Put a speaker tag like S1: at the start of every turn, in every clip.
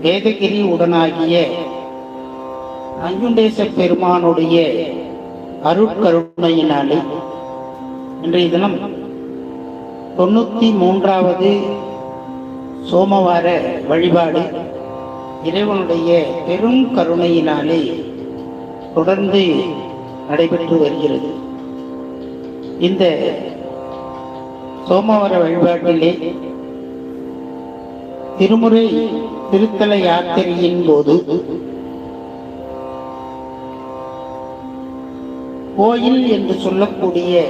S1: வேதகிரி உடனாகிய நஞ்சுண்டேச பெருமானுடைய அருட்கருணையினாலே இன்றைய தினம் 93வது சோமவார வழிபாடு இறைவனுடைய பெரும் கருணையினாலே தொடர்ந்து நடைபெற்று வருகிறது. இந்த சோமவார வழிபாட்டிலே திருமுறை திருத்தல யாத்திரையின் போது கோயில் என்று சொல்லக்கூடிய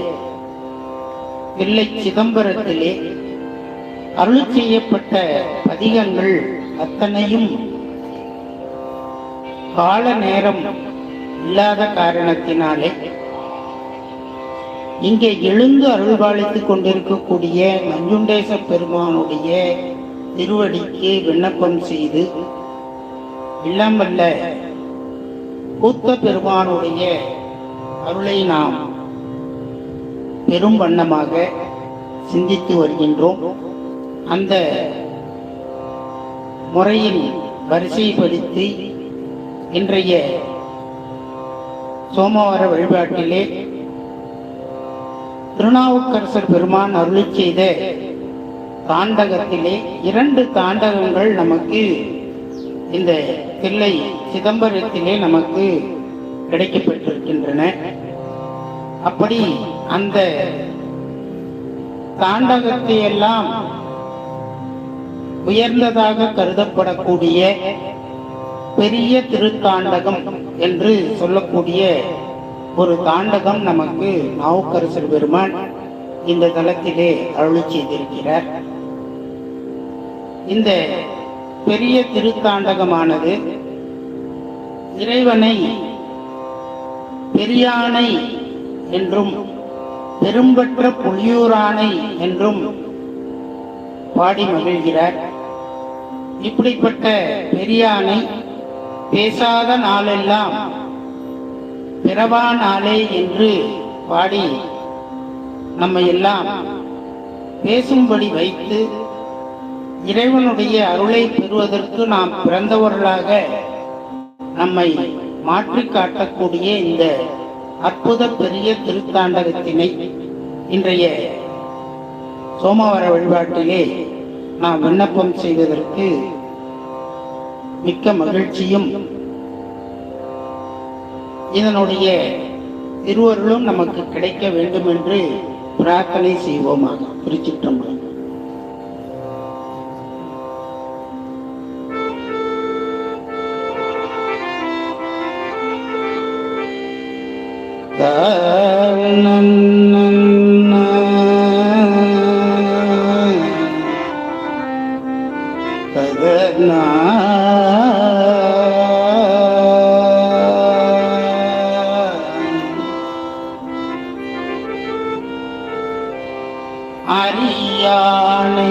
S1: தில்லை சிதம்பரத்திலே அருள் செய்யப்பட்ட பதிகங்கள் அத்தனையும் கால நேரம் இல்லாத காரணத்தினாலே இங்கே எழுந்து அருள்பாலித்துக் கொண்டிருக்கக்கூடிய நஞ்சுண்டேச பெருமானுடைய திருவடிக்கு விண்ணப்பம் செய்து இல்லாமல்ல கூத்த பெருமானுடைய அருளை நாம் பெரும் வண்ணமாக சிந்தித்து வருகின்றோம். அந்த முறையில் வரிசைப்படுத்தி இன்றைய சோமவார வழிபாட்டிலே திருநாவுக்கரசர் பெருமான் அருளி செய்த தாண்டகத்திலே 2 தாண்டகங்கள் நமக்கு இந்த தில்லை சிதம்பரத்திலே நமக்கு கிடைக்கப்பட்டிருக்கின்றன. அப்படி அந்த தாண்டகத்தை எல்லாம் உயர்ந்ததாக கருதப்படக்கூடிய பெரிய திருத்தாண்டகம் என்று சொல்லக்கூடிய ஒரு தாண்டகம் நமக்கு நாவுக்கரசர் பெருமான் இந்த தலத்திலே அருளி செய்திருக்கிறார். இந்த பெரிய திருத்தாண்டகமானது இறைவனை பெரியானை என்றும் பெரும்பற்ற புலியூரானை என்றும் பாடி மகிழ்கிறார். இப்படிப்பட்ட பெரியானை பேசாத நாளெல்லாம் பிறவா நாளே என்று பாடி நம்மை எல்லாம் பேசும்படி வைத்து இறைவனுடைய அருளை பெறுவதற்கு நாம் பிறந்தவர்களாக நம்மை மாற்றி காட்டக்கூடிய இந்த அற்புத பெரிய திருத்தாண்டகத்தினை இன்றைய சோமவார வழிபாட்டிலே நாம் விண்ணப்பம் செய்வதற்கு மிக்க மகிழ்ச்சியும் இதனுடைய திருவருளும் நமக்கு கிடைக்க வேண்டும் என்று பிரார்த்தனை செய்வோமாக. திருச்சிற்றம்பலம். அரியானை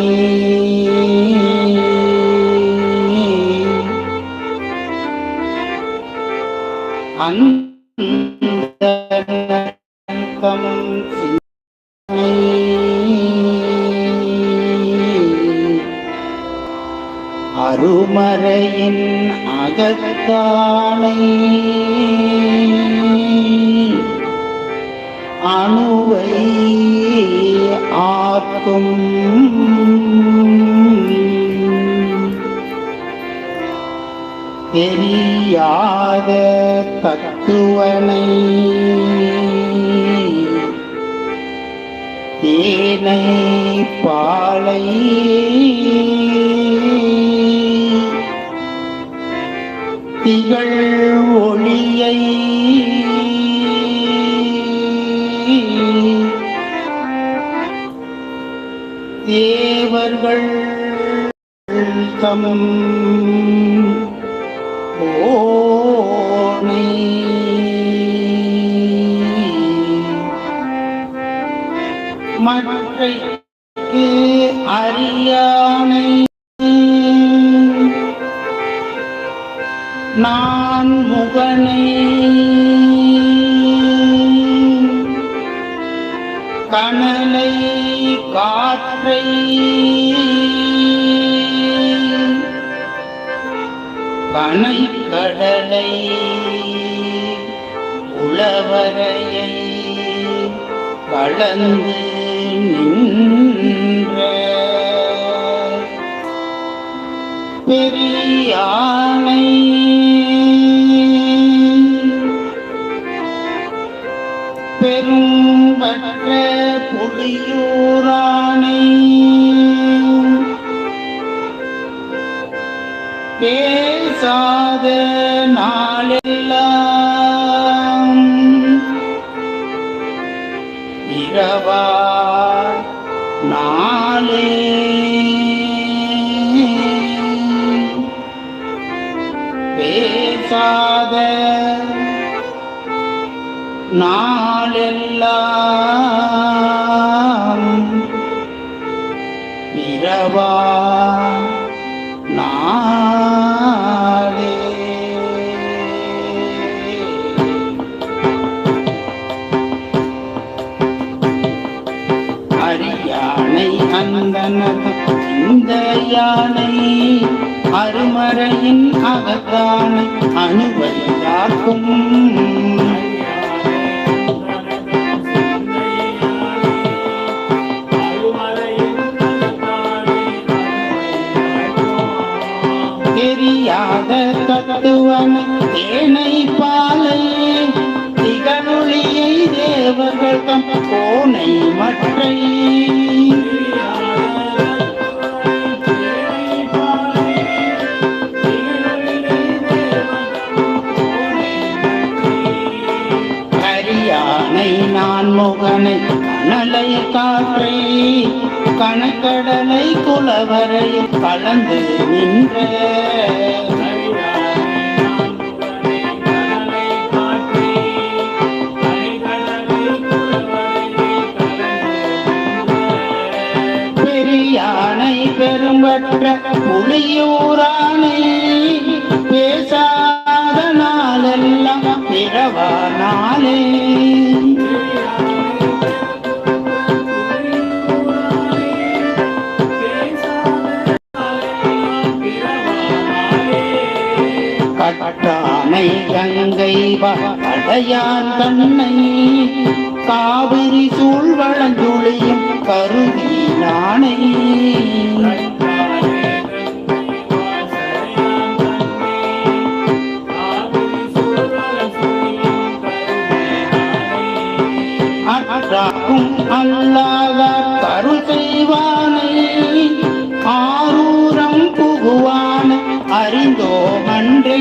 S1: அருமறையின் அகத்தானை அணுவை ஆக்கும் தெரியாத தத்துவனை தேனை பாலை திகழ் ஒளியை தேவர்கள் தம் ஓனை மற்றைக்கு அறியானை நான் முகனை கனலை காற்றை கனை கடலை உளவரையை கலந்து நின்ற பெரியானை பெரும்பற்ற புலியூரானை பேசாத நாளெல்லாம் இரவா நாளே பேசாத நாளெல்லாம் இரவா நாளே. அரியானை அந்தனது இந்த யானை அருமறையின் அகத்தானை அணுவையாக்கும் தெரியாத தத்துவன தேனை பாலை திகழொளியை தேவர்கள் தம் கோனை மற்றை கரியானை நான் முகனை கனலை காற்றை கணக்கடலை குளவரையில் கலந்து நின்ற பெரியானை பெரும்பற்ற புலியூரானை பேசாத நாளெல்லாம் பிறவா நாளே. கட்டானை கங்கை அடையான் கண்ணை காவிரி சூழ்வளஞ்சுழியும் கருதி நாணை அற்றாக்கும் அல்லாத கருள் செய்வானை ஆரூரம் புகுவான அறிந்தோ அன்றே.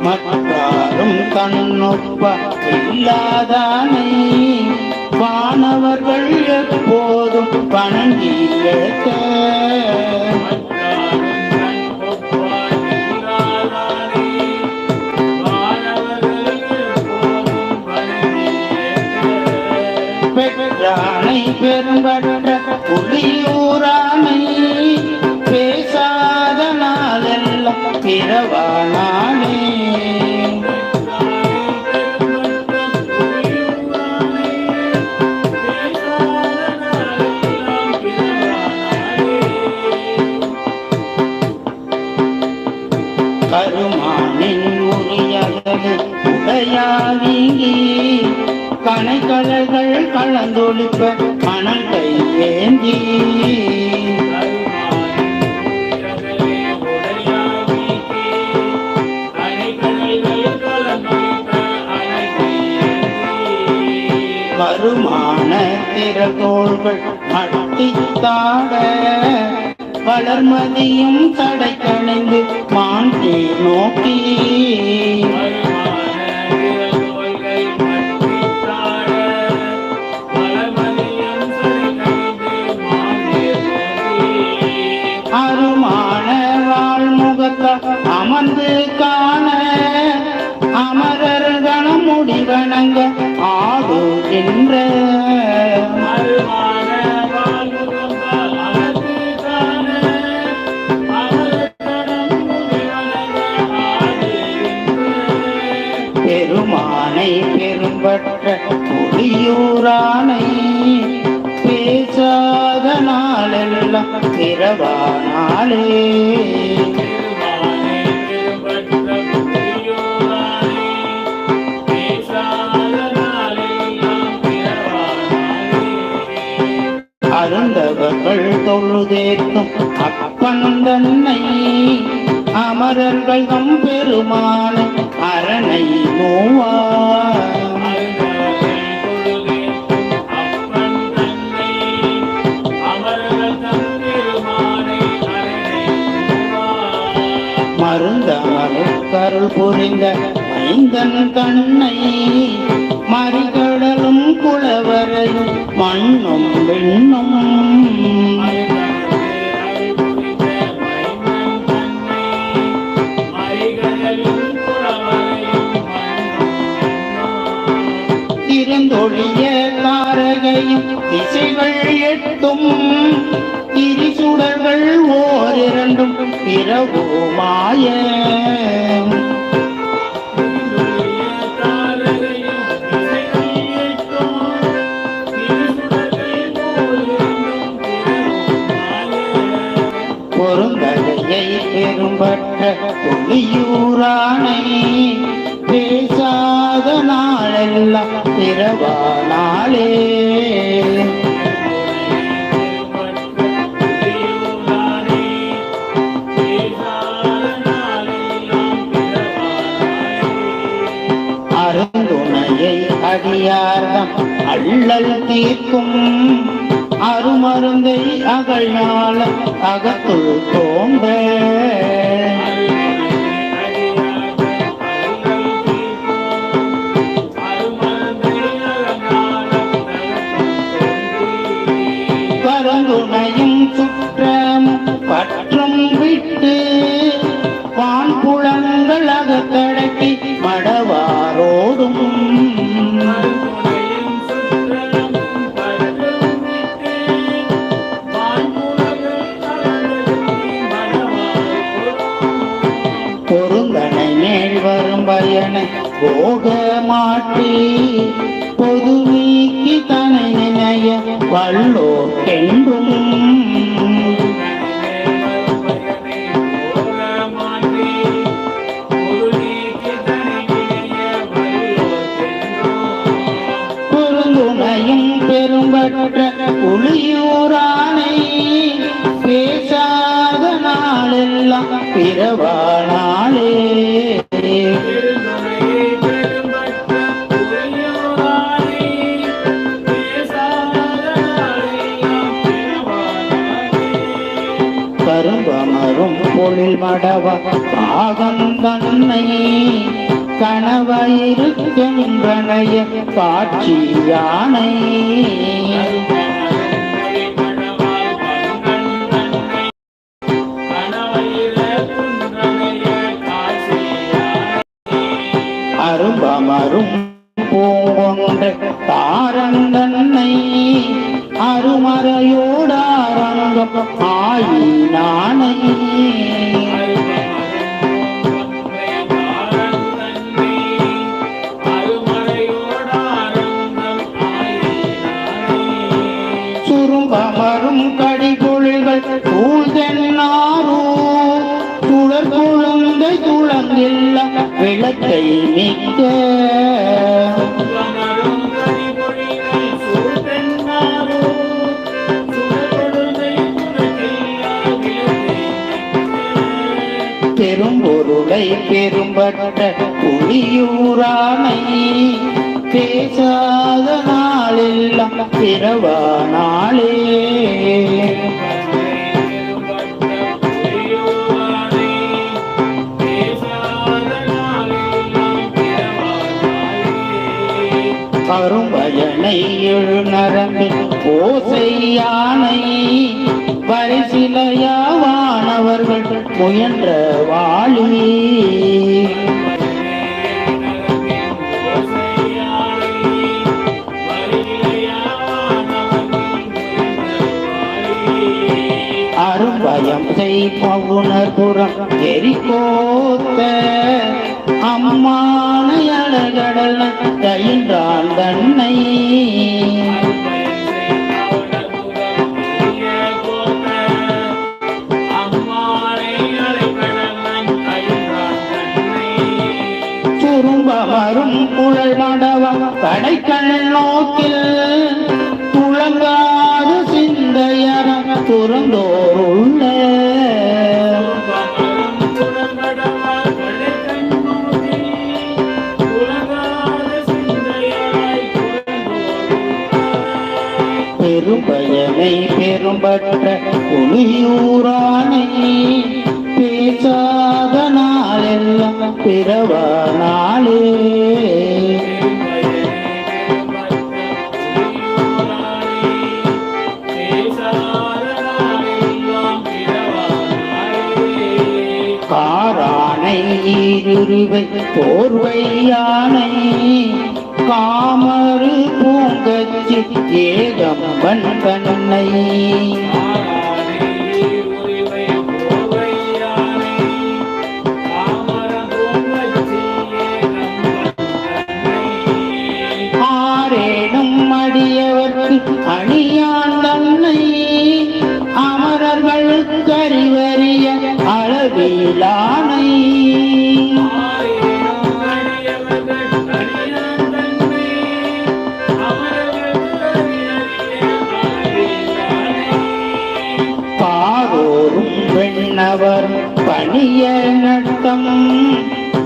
S1: மற்றாரும் தன்னொப்ப இல்லாதானை வானவர்கள் எப்போதும் வணங்கி ஏற்க பெற்றானை பெரும்பற்ற புலியூரானை பேசாத நாளெல்லாம் பிறவா நாளே. கருமானின் உரியது உடையாவீங்கி கனைக்கலர்கள் கலந்தொழிப்ப மணல் கையேந்தி வருமான திறகோள்கள் மட்டித்தாட வளர்மதியும் தடை கணைந்து மாண்டி நோக்கி அருமான வாழ்முகத்தால் அமர்ந்து காண அமரர் கணம் முடிவணங்க ஆடுகின்ற பெருமானை ஆனை பெரும்பற்ற புலியூரானை பேசாத நாளெல்லாம் பிறவானாலே அருந்தவர்கள் தொழுதேத்தும் அப்பன் தன்னை அமரர்கள் தம் பெருமான அரணை நோவா மருந்தமருக்கருள் புரிந்த மைந்தன் தன்னை மறிகடலும் குளவரையும் மண்ணும் விண்ணும் திறந்தொழிய தாரகையும் திசைகள் எட்டும் திரிசுடர்கள் ஓரிரண்டும் பிறவுமாய பொருந்தகையை பெரும்பற்ற புலியூரானை பேசாத நாளெல்லாம் பிறவானாலே அருந்துணையை அடியார்தம் அள்ளல் தீர்க்கும் அருமருந்தை அகழ்நாள அகத்துள் தோன்ற கருந்துணையும் சுற்றமும் பற்றும் விட்டு வான்புலங்கள் அகத்தடக்கி மடவாரோடும் பொருந்தனை மேல் வரும் பயனை போக மாற்றி பொது நீக்கி தனை நினைய வல்லோர்க்கென்றும் பொருந்துணையும் பெரும்பற்ற புலியூரானை பேசாத நாளெல்லாம் பிறவானாலே கரும்பமரும் பொழில் மடவ பாகந்தன்னை கணவயிருக்கின்றனைய காட்சி யானை அரும்பமரும் பூங்கொன்ற தாரந்தன்னை அருமறையோடாரங்கம் ஆயினானை சுரும்பமரும் கடிபொழிகள் சூழ்தென்னாரோ சுழற் குழந்தை துளங்கில்ல விளக்கை மிக்க பெரும்பொருளை பெரும்பற்ற புலியூரானை பேசாத நாளெல்லாம் பிறவானாலே அரும்பயனை எழுநரம்பில் ஓசையானை பரிசிலையாவானவர்கள் முயன்ற வாழி அரும்பயம் செய்பவுணர்புறம் எரிகோத்த அம்மானை அழகடல் தயின்றான் தன்னை சுரும்பமரும் குழல் மடவம் கடைக்கண் நோக்கில் துளங்காத சிந்தையர துறந்தோருள்ள பெரும்பயனை பெரும்பற்ற புலியூரானை பேசாத நாளெல்லாம் பிறவா நாளே காரானை ஈருருவை போர்வை யானை காமரு பூங்கச்சி ஏகம்பன் தன்னை ஆரேனும் அடியவர்க்கு அணியான் தன்னை அமரர்களுக்கு அறிவறிய அளவிலானை அவர் பணிய நட்டம்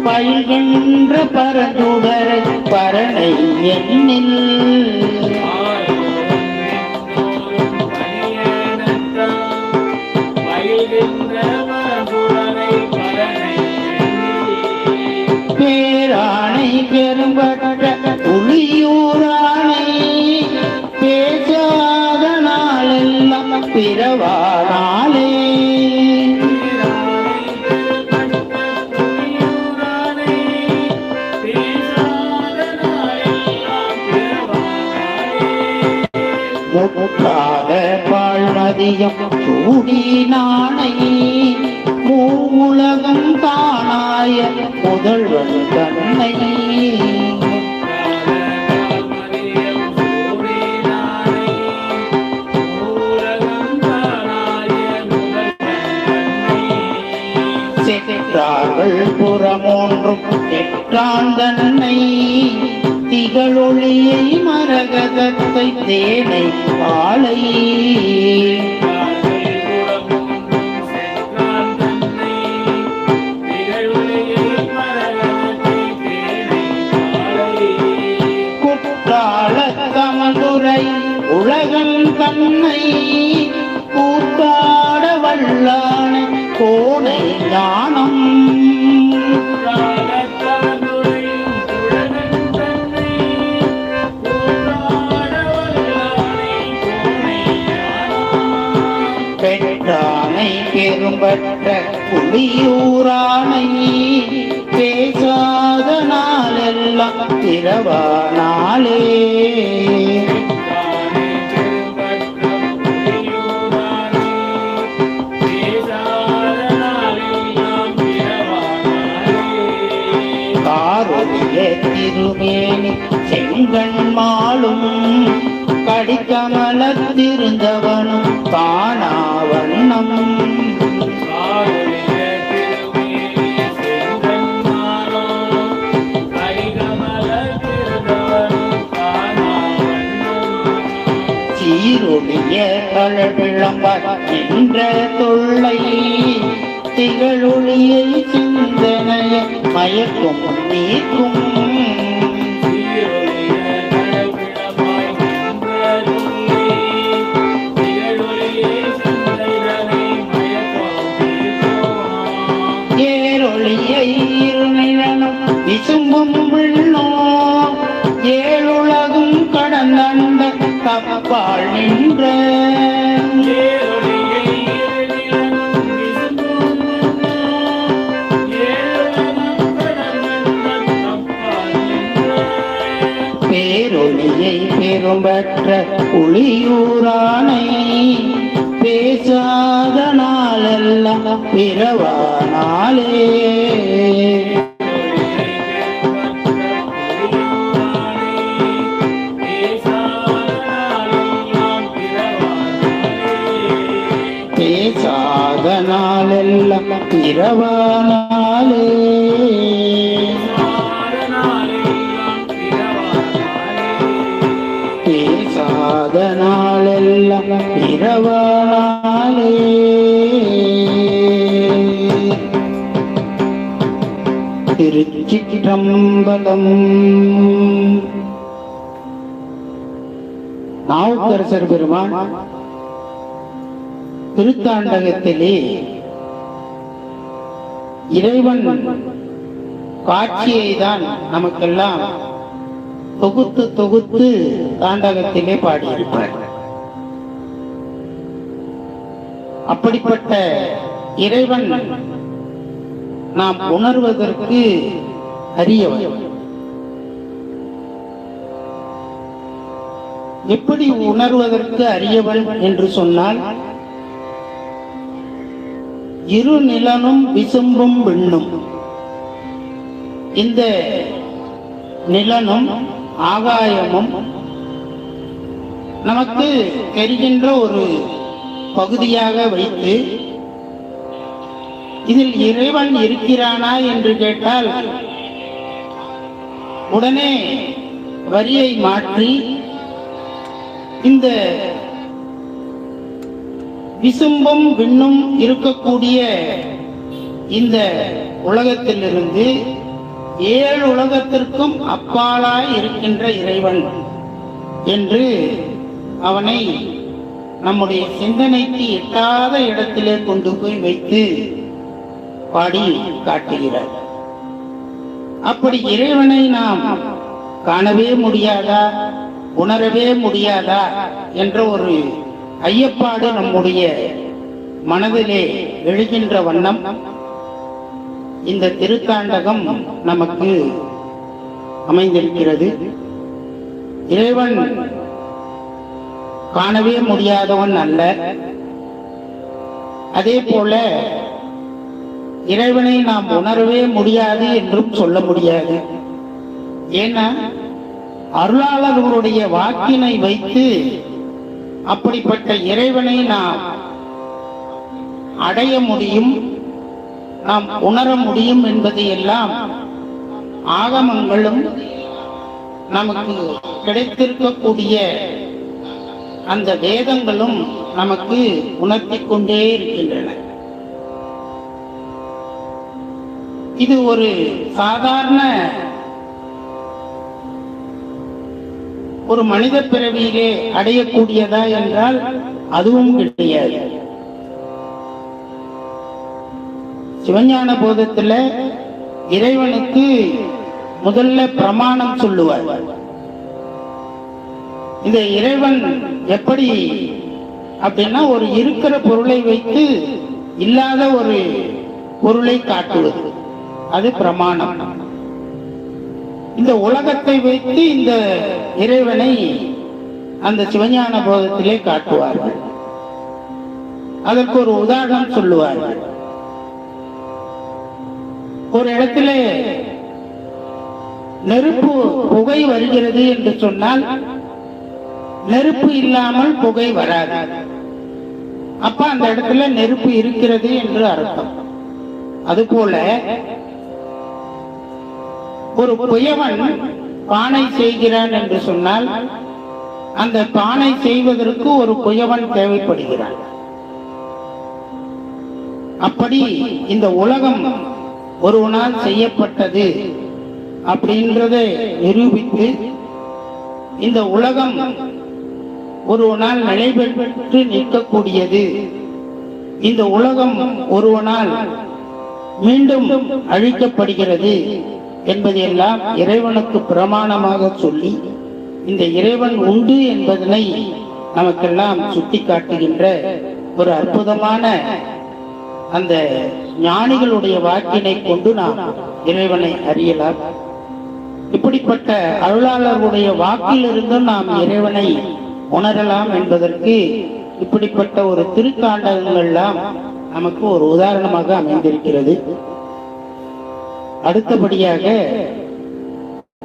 S1: பயில்கின்ற பரந்துடரை பரனை எண்ணில் பேரானை பெரும்பற்ற புலியூரானை பேசாத நாளெல்லாம் பிறவா நாளே முற்றாத பாழ்மதியம் சூடி நாணை மூலகம் தானாய முதல்வன் தன்னை செற்றார்கள் புறமொன்றும் பெற்றான் தன்னை திகழொளியை மரகதத்தை தேனை பாலை குற்றால தமதுரை உலகம் தன்னை கூத்தாட வல்லான கோணை ஞானம் பெற்றானை பெரும்பற்ற புலியூரானை பேசாத நாளெல்லாம் பிறவா நாளே காரொலிய திருமேனி செங்கண் மாளும் கடிக்கமலத்திருந்தவனும் காணாவண்ணம் சீரொழிய தளவிளம்பர் என்ற தொல்லை திகழொழியை சிந்தனைய மயக்கும் நீக்கும் விசும்பும் விண்ணோ ஏழுலகும் கடந்த கப்பால் நின்ற பேரொழியை பெரும்பற்ற புலியூரானை பேசாத நாளெல்லாம் பிறவா நாளே இரவானாலே பேசாத நாளெல்லாம் இரவானாலே திருச்சிற்றம்பலம். நாவுக்கரசர் பெருமான் திருத்தாண்டகத்திலே இறைவன் காட்சியை தான் நமக்கெல்லாம் தொகுத்து தொகுத்து தாண்டகத்திலே பாடியிருப்பார். அப்படிப்பட்ட இறைவன் நாம் உணர்வதற்கு அரியவன். எப்படி உணர்வதற்கு அரியவன் என்று சொன்னால், இரு நிலனும் விசும்பும் விண்ணும், இந்த நிலனும் ஆகாயமும் நமக்கு தெரிகின்ற ஒரு பகுதியாக வைத்து இதில் இறைவன் இருக்கிறானா என்று கேட்டால் உடனே வரியை மாற்றி இந்த விசும்பும் விண்ணும் இருக்கக்கூடிய இந்த உலகத்திலிருந்து 7 உலகத்திற்கும் அப்பாலாய் இருக்கின்ற இறைவன் என்று அவனை நம்முடைய சிந்தனைக்கு எட்டாத இடத்திலே கொண்டு போய் வைத்து பாடி காட்டுகிறார். அப்படி இறைவனை நாம் காணவே முடியாதா, உணரவே முடியாதா என்ற ஒரு ஐயப்பாடு நம்முடைய மனதிலே எழுகின்ற வண்ணம் இந்த திருத்தாண்டகம் நமக்கு அமைந்திருக்கிறது. இறைவன் காணவே முடியாதவன் அல்ல. அதே போல இறைவனை நாம் உணரவே முடியாது என்றும் சொல்ல முடியாது. ஏன்னா அருளாளர்களுடைய வாக்கினை வைத்து அப்படிப்பட்ட இறைவனை நாம் அடைய முடியும், நாம் உணர முடியும் என்பதை எல்லாம் ஆகமங்களும் நமக்கு கிடைத்திருக்கக்கூடிய அந்த வேதங்களும் நமக்கு உணர்த்தி கொண்டே இருக்கின்றன. இது ஒரு சாதாரண ஒரு மனித பிறவியிலே அடையக்கூடியதா என்றால் அதுவும் கிடையாது. சிவஞான போதத்துல இறைவனுக்கு முதல்ல பிரமாணம் சொல்லுவார். இந்த இறைவன் எப்படி அப்படின்னா, ஒரு இருக்கிற பொருளை வைத்து இல்லாத ஒரு பொருளை காட்டுவது, அது பிரமாணம். இந்த உலகத்தை வைத்து இந்த இறைவனை அந்த சிவஞான போதத்திலே காட்டுவார்கள். அதற்கு ஒரு உதாரணம் சொல்லுவார்கள். ஒரு இடத்துல நெருப்பு புகை வருகிறது என்று சொன்னால் நெருப்பு இல்லாமல் புகை வராது. அப்ப அந்த இடத்துல நெருப்பு இருக்கிறது என்று அர்த்தம். அதுபோல ஒரு குயவன் பானை செய்கிறான் என்று சொன்னால் அந்த பானை செய்வதற்கு ஒரு குயவன் தேவைப்படுகிறான். அப்படி இந்த உலகம் ஒருவனால் செய்யப்பட்டது அப்படின்றதை நிரூபித்து இந்த உலகம் ஒருவனால் நிலை பெற்று நிற்கக்கூடியது, இந்த உலகம் ஒருவனால் மீண்டும் அழிக்கப்படுகிறது என்பதையெல்லாம் இறைவனுக்கு பிரமாணமாக சொல்லி இந்த இறைவன் உண்டு என்பதனை நமக்கெல்லாம் சுட்டி காட்டுகின்ற ஒரு அற்புதமான அந்த ஞானிகளுடைய வாக்கினை கொண்டு நாம் இறைவனை அறியலாம். இப்படிப்பட்ட அருளாளர்களுடைய வாக்கிலிருந்தும் நாம் இறைவனை உணரலாம் என்பதற்கு இப்படிப்பட்ட ஒரு திருத்தாண்டகங்கள்லாம் நமக்கு ஒரு உதாரணமாக அமைந்திருக்கிறது. அடுத்தபடியாக